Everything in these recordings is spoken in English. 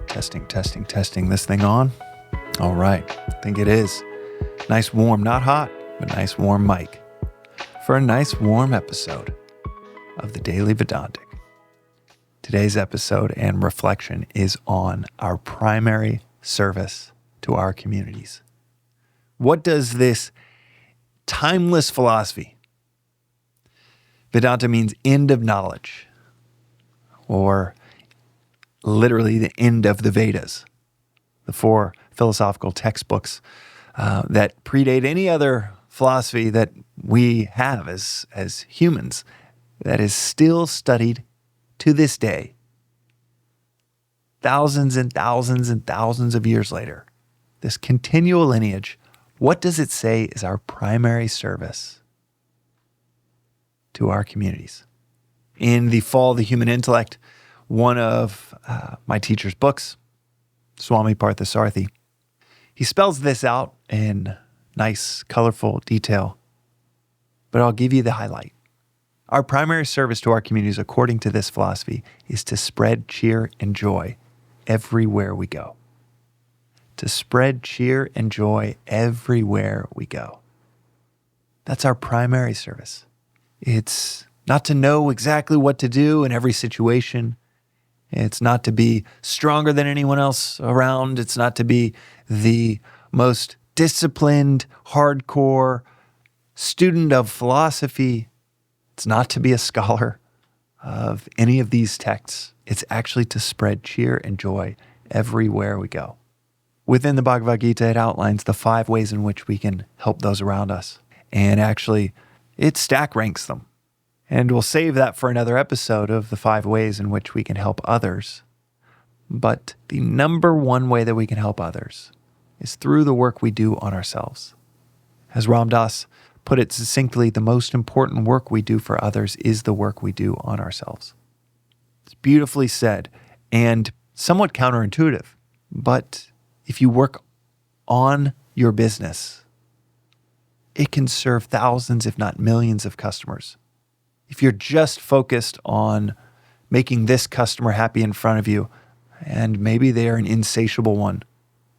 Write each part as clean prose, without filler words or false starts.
Testing this thing on. All right, I think it is. Nice warm, not hot, but nice warm mic for a nice warm episode of the Daily Vedantic. Today's episode and reflection is on our primary service to our communities. What does this timeless philosophy? Vedanta means end of knowledge, or literally the end of the Vedas, the 4 philosophical textbooks that predate any other philosophy that we have as humans, that is still studied to this day, thousands and thousands and thousands of years later. This continual lineage, what does it say is our primary service to our communities? In The Fall of the Human Intellect, one of my teacher's books, Swami Parthasarathy, he spells this out in nice, colorful detail, but I'll give you the highlight. Our primary service to our communities, according to this philosophy, is to spread cheer and joy everywhere we go. To spread cheer and joy everywhere we go. That's our primary service. It's not to know exactly what to do in every situation. It's not to be stronger than anyone else around. It's not to be the most disciplined, hardcore student of philosophy. It's not to be a scholar of any of these texts. It's actually to spread cheer and joy everywhere we go. Within the Bhagavad Gita, it outlines the 5 ways in which we can help those around us. And actually, it stack ranks them. And we'll save that for another episode of the 5 ways in which we can help others. But the number one way that we can help others is through the work we do on ourselves. As Ram Dass put it succinctly, the most important work we do for others is the work we do on ourselves. It's beautifully said and somewhat counterintuitive. But if you work on your business, it can serve thousands, if not millions of customers. If you're just focused on making this customer happy in front of you, and maybe they are an insatiable one,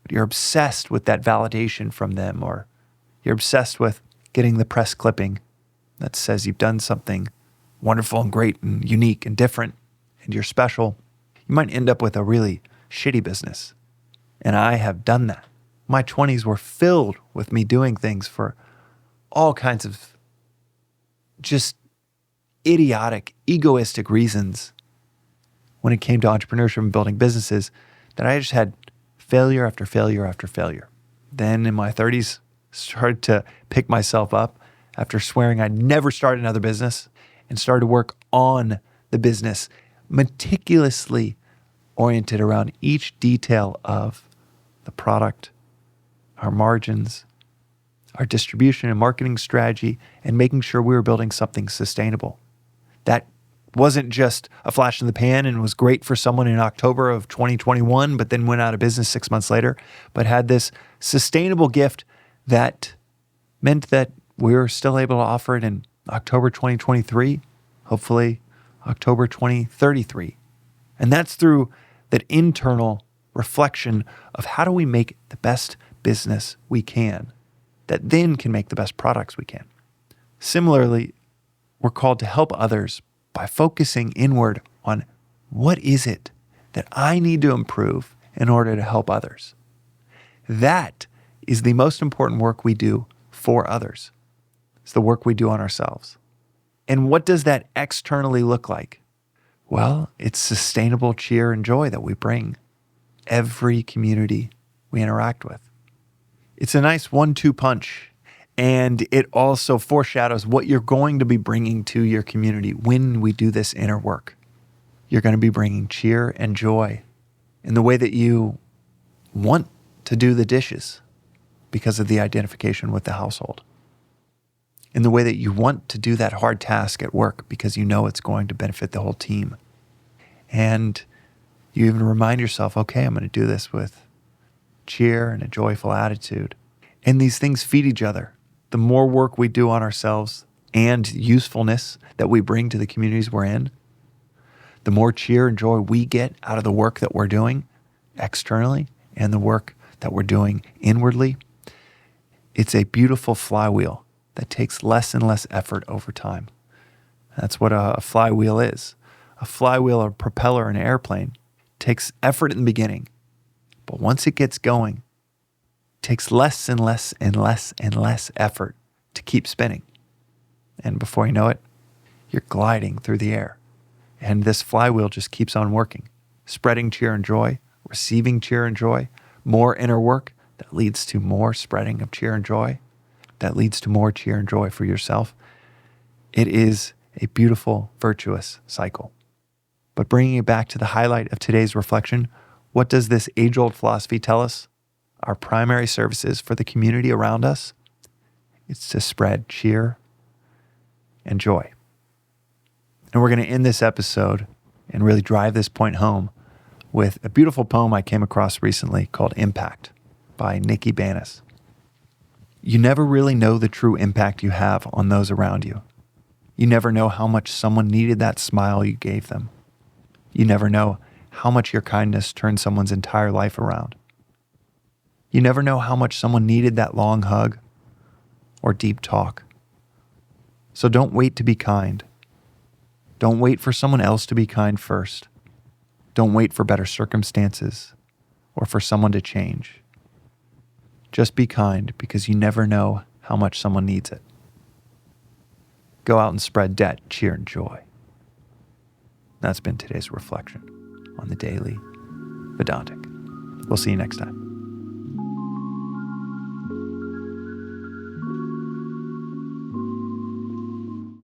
but you're obsessed with that validation from them, or you're obsessed with getting the press clipping that says you've done something wonderful and great and unique and different, and you're special, you might end up with a really shitty business. And I have done that. My 20s were filled with me doing things for all kinds of just idiotic, egoistic reasons when it came to entrepreneurship and building businesses, that I just had failure after failure after failure. Then in my 30s, started to pick myself up after swearing I'd never start another business, and started to work on the business, meticulously oriented around each detail of the product, our margins, our distribution and marketing strategy, and making sure we were building something sustainable. That wasn't just a flash in the pan and was great for someone in October of 2021, but then went out of business 6 months later, but had this sustainable gift that meant that we were still able to offer it in October 2023, hopefully October 2033. And that's through that internal reflection of how do we make the best business we can, that then can make the best products we can. Similarly, we're called to help others by focusing inward on what is it that I need to improve in order to help others. That is the most important work we do for others. It's the work we do on ourselves. And what does that externally look like? Well, it's sustainable cheer and joy that we bring every community we interact with. It's a nice 1-2 punch. And it also foreshadows what you're going to be bringing to your community when we do this inner work. You're going to be bringing cheer and joy in the way that you want to do the dishes because of the identification with the household. In the way that you want to do that hard task at work because you know it's going to benefit the whole team. And you even remind yourself, okay, I'm going to do this with cheer and a joyful attitude. And these things feed each other. The more work we do on ourselves and usefulness that we bring to the communities we're in, the more cheer and joy we get out of the work that we're doing, externally and the work that we're doing inwardly, it's a beautiful flywheel that takes less and less effort over time. That's what a flywheel is. A flywheel, a propeller, an airplane takes effort in the beginning, but once it gets going, it takes less and less and less and less effort to keep spinning. And before you know it, you're gliding through the air. And this flywheel just keeps on working, spreading cheer and joy, receiving cheer and joy, more inner work that leads to more spreading of cheer and joy, that leads to more cheer and joy for yourself. It is a beautiful, virtuous cycle. But bringing it back to the highlight of today's reflection, what does this age-old philosophy tell us? Our primary service is for the community around us. It's to spread cheer and joy. And we're going to end this episode and really drive this point home with a beautiful poem I came across recently called Impact by Nikki Banis. You never really know the true impact you have on those around you. You never know how much someone needed that smile you gave them. You never know how much your kindness turned someone's entire life around. You never know how much someone needed that long hug or deep talk. So don't wait to be kind. Don't wait for someone else to be kind first. Don't wait for better circumstances or for someone to change. Just be kind because you never know how much someone needs it. Go out and spread debt, cheer, and joy. That's been today's reflection on the Daily Vedantic. We'll see you next time.